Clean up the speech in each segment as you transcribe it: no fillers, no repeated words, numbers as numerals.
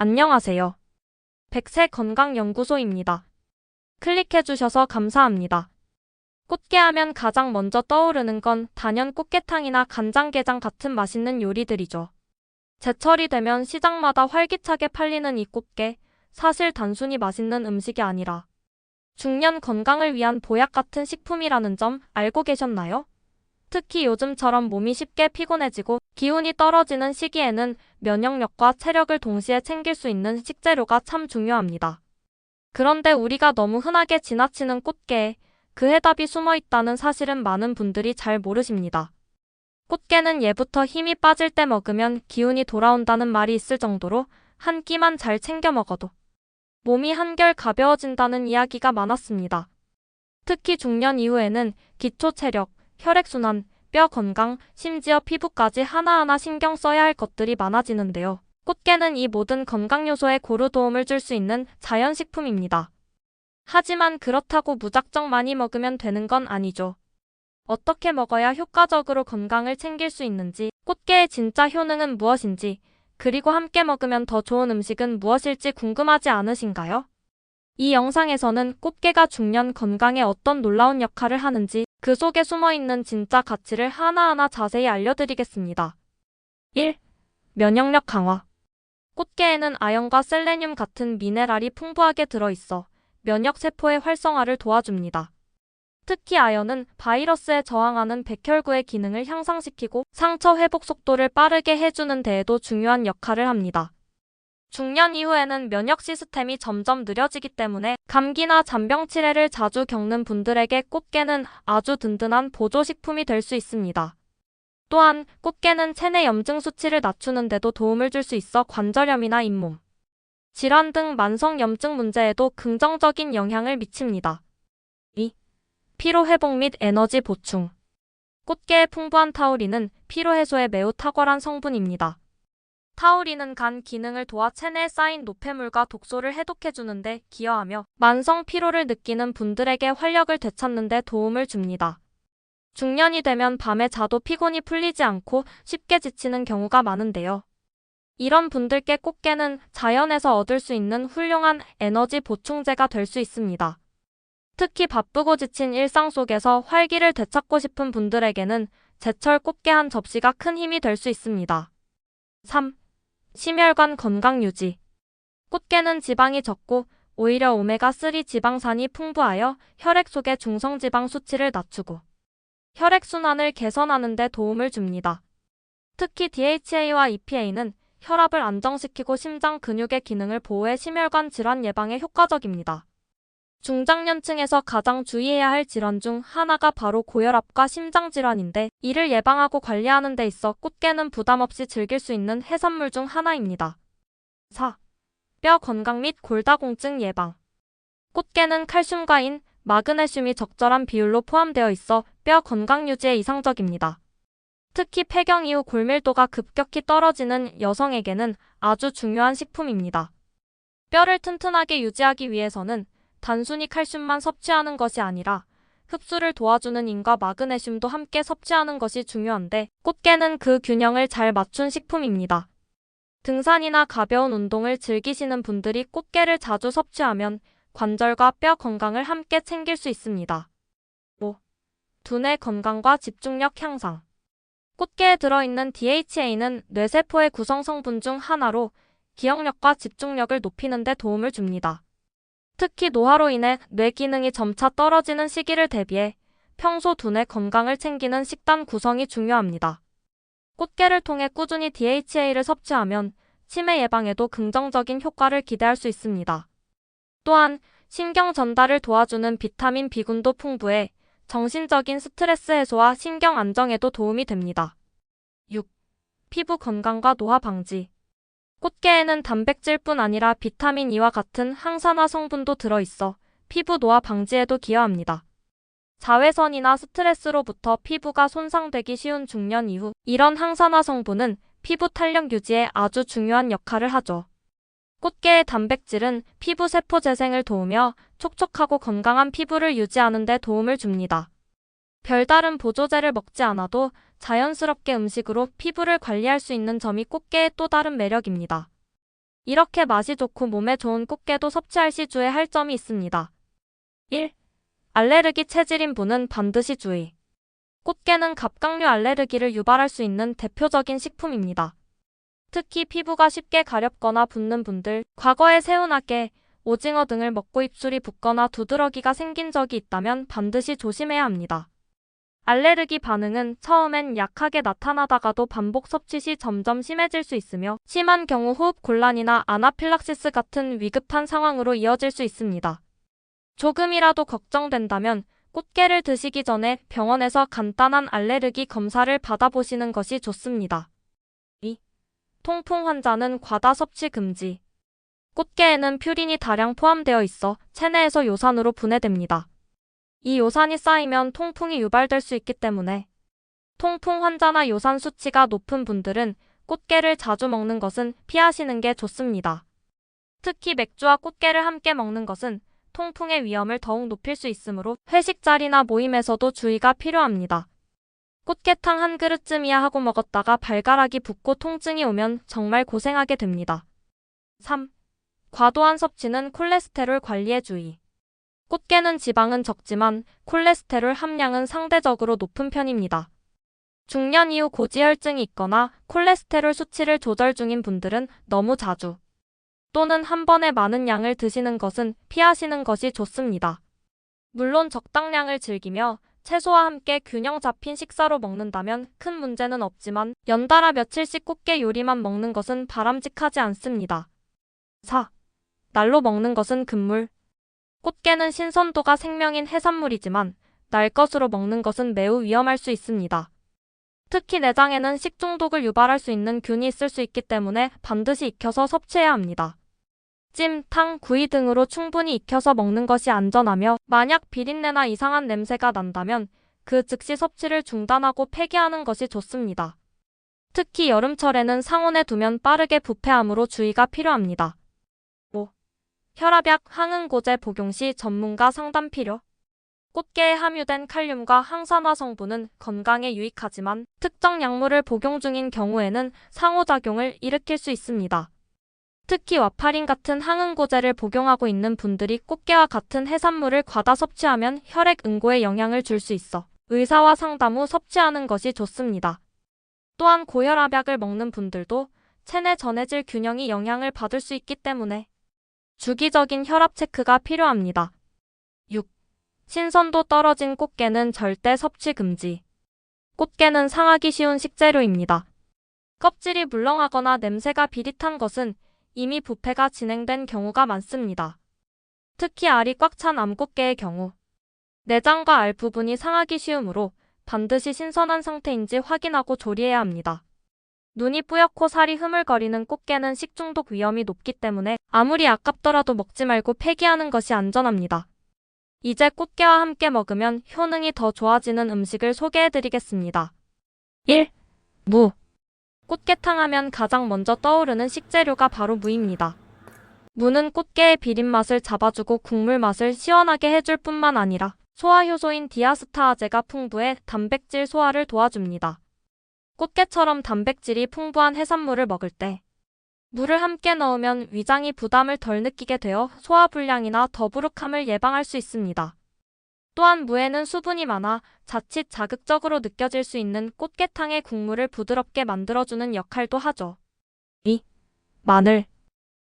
안녕하세요. 백세 건강연구소입니다. 클릭해주셔서 감사합니다. 꽃게 하면 가장 먼저 떠오르는 건 단연 꽃게탕이나 간장게장 같은 맛있는 요리들이죠. 제철이 되면 시장마다 활기차게 팔리는 이 꽃게, 사실 단순히 맛있는 음식이 아니라 중년 건강을 위한 보약 같은 식품이라는 점 알고 계셨나요? 특히 요즘처럼 몸이 쉽게 피곤해지고 기운이 떨어지는 시기에는 면역력과 체력을 동시에 챙길 수 있는 식재료가 참 중요합니다. 그런데 우리가 너무 흔하게 지나치는 꽃게에 그 해답이 숨어 있다는 사실은 많은 분들이 잘 모르십니다. 꽃게는 예부터 힘이 빠질 때 먹으면 기운이 돌아온다는 말이 있을 정도로 한 끼만 잘 챙겨 먹어도 몸이 한결 가벼워진다는 이야기가 많았습니다. 특히 중년 이후에는 기초 체력, 혈액순환, 뼈 건강, 심지어 피부까지 하나하나 신경 써야 할 것들이 많아지는데요. 꽃게는 이 모든 건강 요소에 고루 도움을 줄 수 있는 자연식품입니다. 하지만 그렇다고 무작정 많이 먹으면 되는 건 아니죠. 어떻게 먹어야 효과적으로 건강을 챙길 수 있는지, 꽃게의 진짜 효능은 무엇인지, 그리고 함께 먹으면 더 좋은 음식은 무엇일지 궁금하지 않으신가요? 이 영상에서는 꽃게가 중년 건강에 어떤 놀라운 역할을 하는지 그 속에 숨어있는 진짜 가치를 하나하나 자세히 알려드리겠습니다. 1. 면역력 강화. 꽃게에는 아연과 셀레늄 같은 미네랄이 풍부하게 들어있어 면역세포의 활성화를 도와줍니다. 특히 아연은 바이러스에 저항하는 백혈구의 기능을 향상시키고 상처 회복 속도를 빠르게 해주는 데에도 중요한 역할을 합니다. 중년 이후에는 면역 시스템이 점점 느려지기 때문에 감기나 잔병 치레를 자주 겪는 분들에게 꽃게는 아주 든든한 보조식품이 될 수 있습니다. 또한 꽃게는 체내 염증 수치를 낮추는 데도 도움을 줄 수 있어 관절염이나 잇몸 질환 등 만성 염증 문제에도 긍정적인 영향을 미칩니다. 2. 피로 회복 및 에너지 보충. 꽃게의 풍부한 타우린은 피로 해소에 매우 탁월한 성분입니다. 타우린은 간 기능을 도와 체내에 쌓인 노폐물과 독소를 해독해주는 데 기여하며 만성 피로를 느끼는 분들에게 활력을 되찾는 데 도움을 줍니다. 중년이 되면 밤에 자도 피곤이 풀리지 않고 쉽게 지치는 경우가 많은데요. 이런 분들께 꽃게는 자연에서 얻을 수 있는 훌륭한 에너지 보충제가 될 수 있습니다. 특히 바쁘고 지친 일상 속에서 활기를 되찾고 싶은 분들에게는 제철 꽃게 한 접시가 큰 힘이 될 수 있습니다. 3. 심혈관 건강 유지. 꽃게는 지방이 적고 오히려 오메가3 지방산이 풍부하여 혈액 속의 중성지방 수치를 낮추고 혈액순환을 개선하는 데 도움을 줍니다. 특히 DHA와 EPA는 혈압을 안정시키고 심장 근육의 기능을 보호해 심혈관 질환 예방에 효과적입니다. 중장년층에서 가장 주의해야 할 질환 중 하나가 바로 고혈압과 심장질환인데 이를 예방하고 관리하는 데 있어 꽃게는 부담 없이 즐길 수 있는 해산물 중 하나입니다. 4. 뼈 건강 및 골다공증 예방. 꽃게는 칼슘과 인, 마그네슘이 적절한 비율로 포함되어 있어 뼈 건강 유지에 이상적입니다. 특히 폐경 이후 골밀도가 급격히 떨어지는 여성에게는 아주 중요한 식품입니다. 뼈를 튼튼하게 유지하기 위해서는 단순히 칼슘만 섭취하는 것이 아니라 흡수를 도와주는 인과 마그네슘도 함께 섭취하는 것이 중요한데 꽃게는 그 균형을 잘 맞춘 식품입니다. 등산이나 가벼운 운동을 즐기시는 분들이 꽃게를 자주 섭취하면 관절과 뼈 건강을 함께 챙길 수 있습니다. 5. 두뇌 건강과 집중력 향상. 꽃게에 들어있는 DHA는 뇌세포의 구성 성분 중 하나로 기억력과 집중력을 높이는 데 도움을 줍니다. 특히 노화로 인해 뇌 기능이 점차 떨어지는 시기를 대비해 평소 두뇌 건강을 챙기는 식단 구성이 중요합니다. 꽃게를 통해 꾸준히 DHA를 섭취하면 치매 예방에도 긍정적인 효과를 기대할 수 있습니다. 또한 신경 전달을 도와주는 비타민 B군도 풍부해 정신적인 스트레스 해소와 신경 안정에도 도움이 됩니다. 6. 피부 건강과 노화 방지. 꽃게에는 단백질뿐 아니라 비타민 E와 같은 항산화 성분도 들어있어 피부 노화 방지에도 기여합니다. 자외선이나 스트레스로부터 피부가 손상되기 쉬운 중년 이후 이런 항산화 성분은 피부 탄력 유지에 아주 중요한 역할을 하죠. 꽃게의 단백질은 피부 세포 재생을 도우며 촉촉하고 건강한 피부를 유지하는 데 도움을 줍니다. 별다른 보조제를 먹지 않아도 자연스럽게 음식으로 피부를 관리할 수 있는 점이 꽃게의 또 다른 매력입니다. 이렇게 맛이 좋고 몸에 좋은 꽃게도 섭취할 시 주의할 점이 있습니다. 1. 알레르기 체질인 분은 반드시 주의. 꽃게는 갑각류 알레르기를 유발할 수 있는 대표적인 식품입니다. 특히 피부가 쉽게 가렵거나 붓는 분들, 과거에 새우나게, 오징어 등을 먹고 입술이 붓거나 두드러기가 생긴 적이 있다면 반드시 조심해야 합니다. 알레르기 반응은 처음엔 약하게 나타나다가도 반복 섭취 시 점점 심해질 수 있으며 심한 경우 호흡 곤란이나 아나필락시스 같은 위급한 상황으로 이어질 수 있습니다. 조금이라도 걱정된다면 꽃게를 드시기 전에 병원에서 간단한 알레르기 검사를 받아보시는 것이 좋습니다. 2. 통풍 환자는 과다 섭취 금지. 꽃게에는 퓨린이 다량 포함되어 있어 체내에서 요산으로 분해됩니다. 이 요산이 쌓이면 통풍이 유발될 수 있기 때문에 통풍 환자나 요산 수치가 높은 분들은 꽃게를 자주 먹는 것은 피하시는 게 좋습니다. 특히 맥주와 꽃게를 함께 먹는 것은 통풍의 위험을 더욱 높일 수 있으므로 회식 자리나 모임에서도 주의가 필요합니다. 꽃게탕 한 그릇쯤이야 하고 먹었다가 발가락이 붓고 통증이 오면 정말 고생하게 됩니다. 3. 과도한 섭취는 콜레스테롤 관리에 주의. 꽃게는 지방은 적지만 콜레스테롤 함량은 상대적으로 높은 편입니다. 중년 이후 고지혈증이 있거나 콜레스테롤 수치를 조절 중인 분들은 너무 자주 또는 한 번에 많은 양을 드시는 것은 피하시는 것이 좋습니다. 물론 적당량을 즐기며 채소와 함께 균형 잡힌 식사로 먹는다면 큰 문제는 없지만 연달아 며칠씩 꽃게 요리만 먹는 것은 바람직하지 않습니다. 4. 날로 먹는 것은 금물. 꽃게는 신선도가 생명인 해산물이지만 날 것으로 먹는 것은 매우 위험할 수 있습니다. 특히 내장에는 식중독을 유발할 수 있는 균이 있을 수 있기 때문에 반드시 익혀서 섭취해야 합니다. 찜, 탕, 구이 등으로 충분히 익혀서 먹는 것이 안전하며 만약 비린내나 이상한 냄새가 난다면 그 즉시 섭취를 중단하고 폐기하는 것이 좋습니다. 특히 여름철에는 상온에 두면 빠르게 부패하므로 주의가 필요합니다. 5. 혈압약, 항응고제 복용 시 전문가 상담 필요. 꽃게에 함유된 칼륨과 항산화 성분은 건강에 유익하지만 특정 약물을 복용 중인 경우에는 상호작용을 일으킬 수 있습니다. 특히 와파린 같은 항응고제를 복용하고 있는 분들이 꽃게와 같은 해산물을 과다 섭취하면 혈액 응고에 영향을 줄 수 있어 의사와 상담 후 섭취하는 것이 좋습니다. 또한 고혈압약을 먹는 분들도 체내 전해질 균형이 영향을 받을 수 있기 때문에 주기적인 혈압 체크가 필요합니다. 6. 신선도 떨어진 꽃게는 절대 섭취 금지. 꽃게는 상하기 쉬운 식재료입니다. 껍질이 물렁하거나 냄새가 비릿한 것은 이미 부패가 진행된 경우가 많습니다. 특히 알이 꽉 찬 암꽃게의 경우 내장과 알 부분이 상하기 쉬우므로 반드시 신선한 상태인지 확인하고 조리해야 합니다. 눈이 뿌옇고 살이 흐물거리는 꽃게는 식중독 위험이 높기 때문에 아무리 아깝더라도 먹지 말고 폐기하는 것이 안전합니다. 이제 꽃게와 함께 먹으면 효능이 더 좋아지는 음식을 소개해드리겠습니다. 1. 무. 꽃게탕 하면 가장 먼저 떠오르는 식재료가 바로 무입니다. 무는 꽃게의 비린맛을 잡아주고 국물 맛을 시원하게 해줄 뿐만 아니라 소화효소인 디아스타아제가 풍부해 단백질 소화를 도와줍니다. 꽃게처럼 단백질이 풍부한 해산물을 먹을 때 무를 함께 넣으면 위장이 부담을 덜 느끼게 되어 소화불량이나 더부룩함을 예방할 수 있습니다. 또한 무에는 수분이 많아 자칫 자극적으로 느껴질 수 있는 꽃게탕의 국물을 부드럽게 만들어주는 역할도 하죠. 2. 마늘.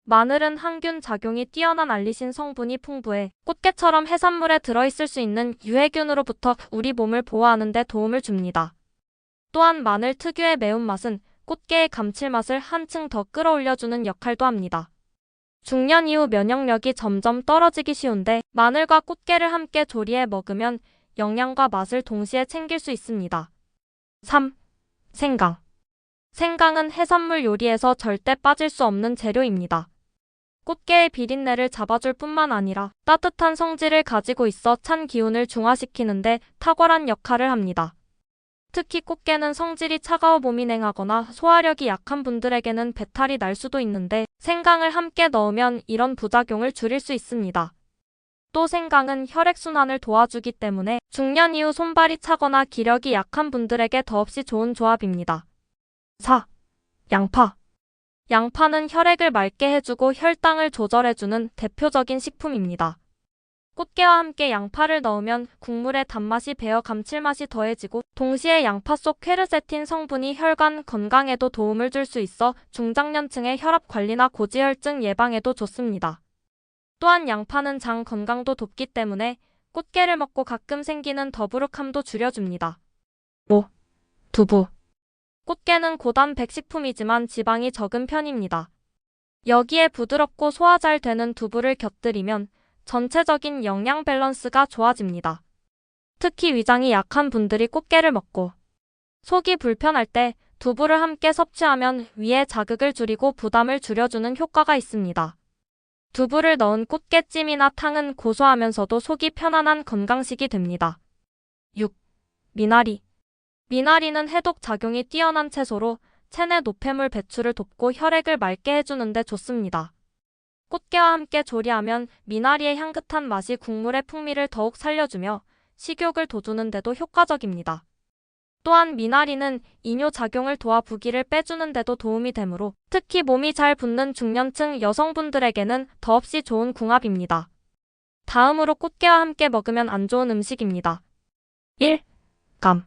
마늘은 항균 작용이 뛰어난 알리신 성분이 풍부해 꽃게처럼 해산물에 들어있을 수 있는 유해균으로부터 우리 몸을 보호하는 데 도움을 줍니다. 또한 마늘 특유의 매운맛은 꽃게의 감칠맛을 한층 더 끌어올려주는 역할도 합니다. 중년 이후 면역력이 점점 떨어지기 쉬운데 마늘과 꽃게를 함께 조리해 먹으면 영양과 맛을 동시에 챙길 수 있습니다. 3. 생강. 생강은 해산물 요리에서 절대 빠질 수 없는 재료입니다. 꽃게의 비린내를 잡아줄 뿐만 아니라 따뜻한 성질을 가지고 있어 찬 기운을 중화시키는데 탁월한 역할을 합니다. 특히 꽃게는 성질이 차가워 몸이 냉하거나 소화력이 약한 분들에게는 배탈이 날 수도 있는데 생강을 함께 넣으면 이런 부작용을 줄일 수 있습니다. 또 생강은 혈액순환을 도와주기 때문에 중년 이후 손발이 차거나 기력이 약한 분들에게 더없이 좋은 조합입니다. 4. 양파. 양파는 혈액을 맑게 해주고 혈당을 조절해주는 대표적인 식품입니다. 꽃게와 함께 양파를 넣으면 국물의 단맛이 배어 감칠맛이 더해지고 동시에 양파 속 퀘르세틴 성분이 혈관 건강에도 도움을 줄 수 있어 중장년층의 혈압 관리나 고지혈증 예방에도 좋습니다. 또한 양파는 장 건강도 돕기 때문에 꽃게를 먹고 가끔 생기는 더부룩함도 줄여줍니다. 5. 두부. 꽃게는 고단백 식품이지만 지방이 적은 편입니다. 여기에 부드럽고 소화 잘 되는 두부를 곁들이면 전체적인 영양 밸런스가 좋아집니다. 특히 위장이 약한 분들이 꽃게를 먹고 속이 불편할 때 두부를 함께 섭취하면 위의 자극을 줄이고 부담을 줄여주는 효과가 있습니다. 두부를 넣은 꽃게찜이나 탕은 고소하면서도 속이 편안한 건강식이 됩니다. 6. 미나리. 미나리는 해독 작용이 뛰어난 채소로 체내 노폐물 배출을 돕고 혈액을 맑게 해주는 데 좋습니다. 꽃게와 함께 조리하면 미나리의 향긋한 맛이 국물의 풍미를 더욱 살려주며 식욕을 돋우는 데도 효과적입니다. 또한 미나리는 이뇨작용을 도와 부기를 빼주는 데도 도움이 되므로 특히 몸이 잘 붓는 중년층 여성분들에게는 더없이 좋은 궁합입니다. 다음으로 꽃게와 함께 먹으면 안 좋은 음식입니다. 1. 감.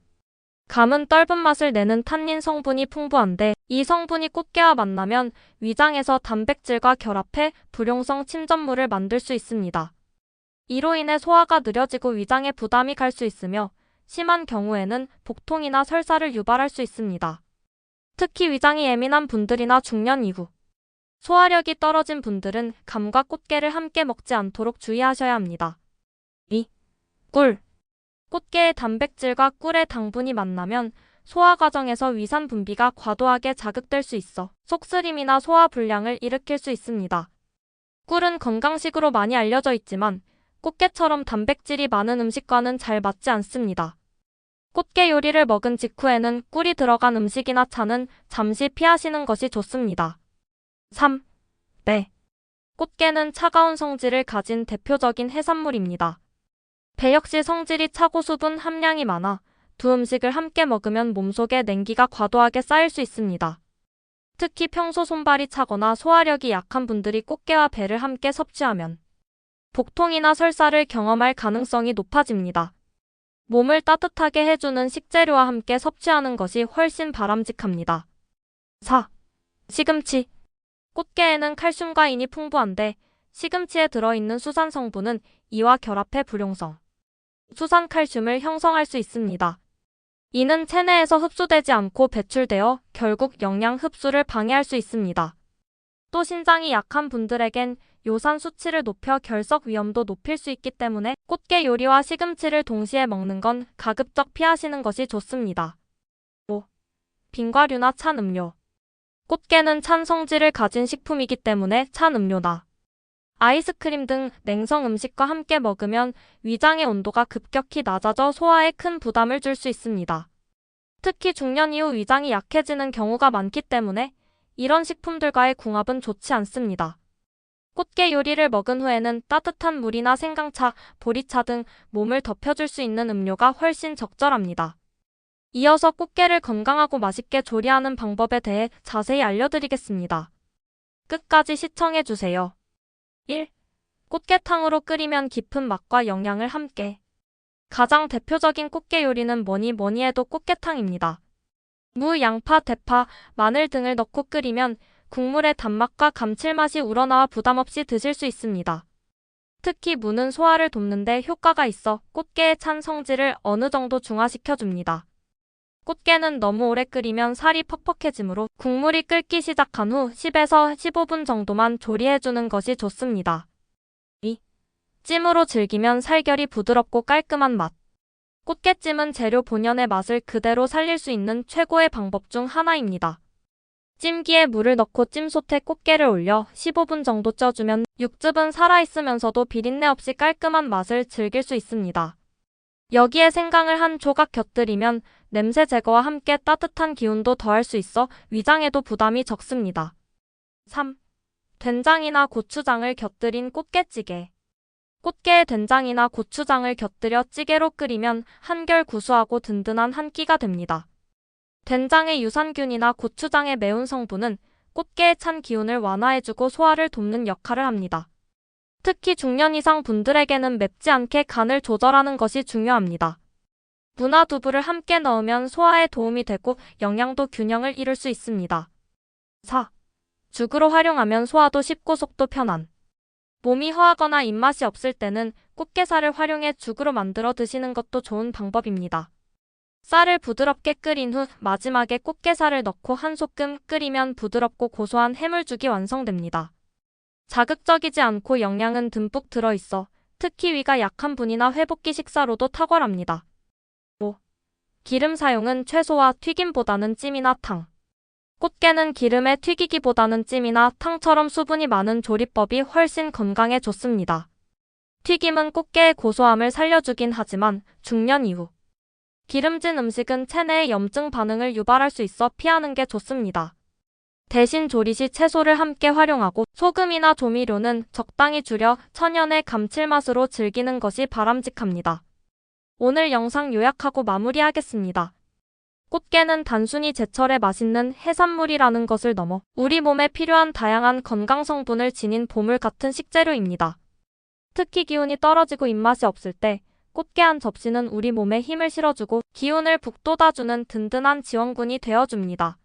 감은 떫은 맛을 내는 탄닌 성분이 풍부한데 이 성분이 꽃게와 만나면 위장에서 단백질과 결합해 불용성 침전물을 만들 수 있습니다. 이로 인해 소화가 느려지고 위장에 부담이 갈 수 있으며 심한 경우에는 복통이나 설사를 유발할 수 있습니다. 특히 위장이 예민한 분들이나 중년 이후 소화력이 떨어진 분들은 감과 꽃게를 함께 먹지 않도록 주의하셔야 합니다. 2. 꿀. 꽃게의 단백질과 꿀의 당분이 만나면 소화 과정에서 위산 분비가 과도하게 자극될 수 있어 속쓰림이나 소화 불량을 일으킬 수 있습니다. 꿀은 건강식으로 많이 알려져 있지만 꽃게처럼 단백질이 많은 음식과는 잘 맞지 않습니다. 꽃게 요리를 먹은 직후에는 꿀이 들어간 음식이나 차는 잠시 피하시는 것이 좋습니다. 3. 배. 꽃게는 차가운 성질을 가진 대표적인 해산물입니다. 배 역시 성질이 차고 수분 함량이 많아 두 음식을 함께 먹으면 몸속에 냉기가 과도하게 쌓일 수 있습니다. 특히 평소 손발이 차거나 소화력이 약한 분들이 꽃게와 배를 함께 섭취하면 복통이나 설사를 경험할 가능성이 높아집니다. 몸을 따뜻하게 해주는 식재료와 함께 섭취하는 것이 훨씬 바람직합니다. 4. 시금치. 꽃게에는 칼슘과 인이 풍부한데 시금치에 들어있는 수산 성분은 이와 결합해 불용성 수산 칼슘을 형성할 수 있습니다. 이는 체내에서 흡수되지 않고 배출되어 결국 영양 흡수를 방해할 수 있습니다. 또 신장이 약한 분들에겐 요산 수치를 높여 결석 위험도 높일 수 있기 때문에 꽃게 요리와 시금치를 동시에 먹는 건 가급적 피하시는 것이 좋습니다. 5. 빙과류나 찬 음료. 꽃게는 찬 성질을 가진 식품이기 때문에 찬 음료나 아이스크림 등 냉성 음식과 함께 먹으면 위장의 온도가 급격히 낮아져 소화에 큰 부담을 줄 수 있습니다. 특히 중년 이후 위장이 약해지는 경우가 많기 때문에 이런 식품들과의 궁합은 좋지 않습니다. 꽃게 요리를 먹은 후에는 따뜻한 물이나 생강차, 보리차 등 몸을 덮여줄 수 있는 음료가 훨씬 적절합니다. 이어서 꽃게를 건강하고 맛있게 조리하는 방법에 대해 자세히 알려드리겠습니다. 끝까지 시청해주세요. 1. 꽃게탕으로 끓이면 깊은 맛과 영양을 함께. 가장 대표적인 꽃게 요리는 뭐니 해도 꽃게탕입니다. 무, 양파, 대파, 마늘 등을 넣고 끓이면 국물의 단맛과 감칠맛이 우러나와 부담없이 드실 수 있습니다. 특히 무는 소화를 돕는 데 효과가 있어 꽃게의 찬 성질을 어느 정도 중화시켜줍니다. 꽃게는 너무 오래 끓이면 살이 퍽퍽해지므로 국물이 끓기 시작한 후 10에서 15분 정도만 조리해주는 것이 좋습니다. 2. 찜으로 즐기면 살결이 부드럽고 깔끔한 맛. 꽃게찜은 재료 본연의 맛을 그대로 살릴 수 있는 최고의 방법 중 하나입니다. 찜기에 물을 넣고 찜솥에 꽃게를 올려 15분 정도 쪄주면 육즙은 살아있으면서도 비린내 없이 깔끔한 맛을 즐길 수 있습니다. 여기에 생강을 한 조각 곁들이면 냄새 제거와 함께 따뜻한 기운도 더할 수 있어 위장에도 부담이 적습니다. 3. 된장이나 고추장을 곁들인 꽃게찌개. 꽃게에 된장이나 고추장을 곁들여 찌개로 끓이면 한결 구수하고 든든한 한 끼가 됩니다. 된장의 유산균이나 고추장의 매운 성분은 꽃게의 찬 기운을 완화해주고 소화를 돕는 역할을 합니다. 특히 중년 이상 분들에게는 맵지 않게 간을 조절하는 것이 중요합니다. 무나 두부를 함께 넣으면 소화에 도움이 되고 영양도 균형을 이룰 수 있습니다. 4. 죽으로 활용하면 소화도 쉽고 속도 편한. 몸이 허하거나 입맛이 없을 때는 꽃게살을 활용해 죽으로 만들어 드시는 것도 좋은 방법입니다. 쌀을 부드럽게 끓인 후 마지막에 꽃게살을 넣고 한 소끔 끓이면 부드럽고 고소한 해물죽이 완성됩니다. 자극적이지 않고 영양은 듬뿍 들어있어 특히 위가 약한 분이나 회복기 식사로도 탁월합니다. 5. 기름 사용은 채소와 튀김보다는 찜이나 탕. 꽃게는 기름에 튀기기보다는 찜이나 탕처럼 수분이 많은 조리법이 훨씬 건강에 좋습니다. 튀김은 꽃게의 고소함을 살려주긴 하지만 중년 이후 기름진 음식은 체내의 염증 반응을 유발할 수 있어 피하는 게 좋습니다. 대신 조리 시 채소를 함께 활용하고 소금이나 조미료는 적당히 줄여 천연의 감칠맛으로 즐기는 것이 바람직합니다. 오늘 영상 요약하고 마무리하겠습니다. 꽃게는 단순히 제철에 맛있는 해산물이라는 것을 넘어 우리 몸에 필요한 다양한 건강 성분을 지닌 보물 같은 식재료입니다. 특히 기운이 떨어지고 입맛이 없을 때 꽃게 한 접시는 우리 몸에 힘을 실어주고 기운을 북돋아주는 든든한 지원군이 되어줍니다.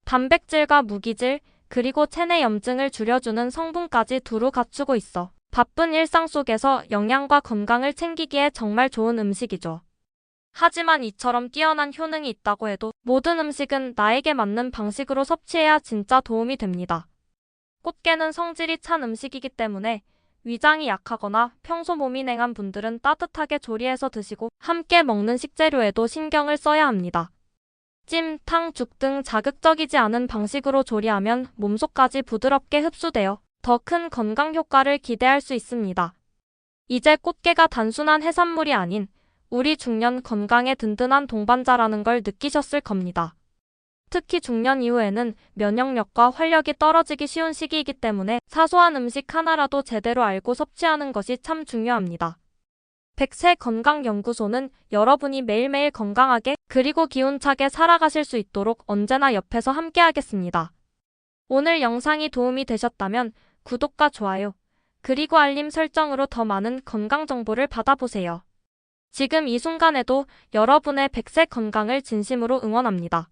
단백질과 무기질, 그리고 체내 염증을 줄여주는 성분까지 두루 갖추고 있어 바쁜 일상 속에서 영양과 건강을 챙기기에 정말 좋은 음식이죠. 하지만 이처럼 뛰어난 효능이 있다고 해도 모든 음식은 나에게 맞는 방식으로 섭취해야 진짜 도움이 됩니다. 꽃게는 성질이 찬 음식이기 때문에 위장이 약하거나 평소 몸이 냉한 분들은 따뜻하게 조리해서 드시고 함께 먹는 식재료에도 신경을 써야 합니다. 찜, 탕, 죽 등 자극적이지 않은 방식으로 조리하면 몸속까지 부드럽게 흡수되어 더 큰 건강 효과를 기대할 수 있습니다. 이제 꽃게가 단순한 해산물이 아닌 우리 중년 건강의 든든한 동반자라는 걸 느끼셨을 겁니다. 특히 중년 이후에는 면역력과 활력이 떨어지기 쉬운 시기이기 때문에 사소한 음식 하나라도 제대로 알고 섭취하는 것이 참 중요합니다. 백세 건강연구소는 여러분이 매일매일 건강하게 그리고 기운차게 살아가실 수 있도록 언제나 옆에서 함께하겠습니다. 오늘 영상이 도움이 되셨다면 구독과 좋아요, 그리고 알림 설정으로 더 많은 건강 정보를 받아보세요. 지금 이 순간에도 여러분의 백세 건강을 진심으로 응원합니다.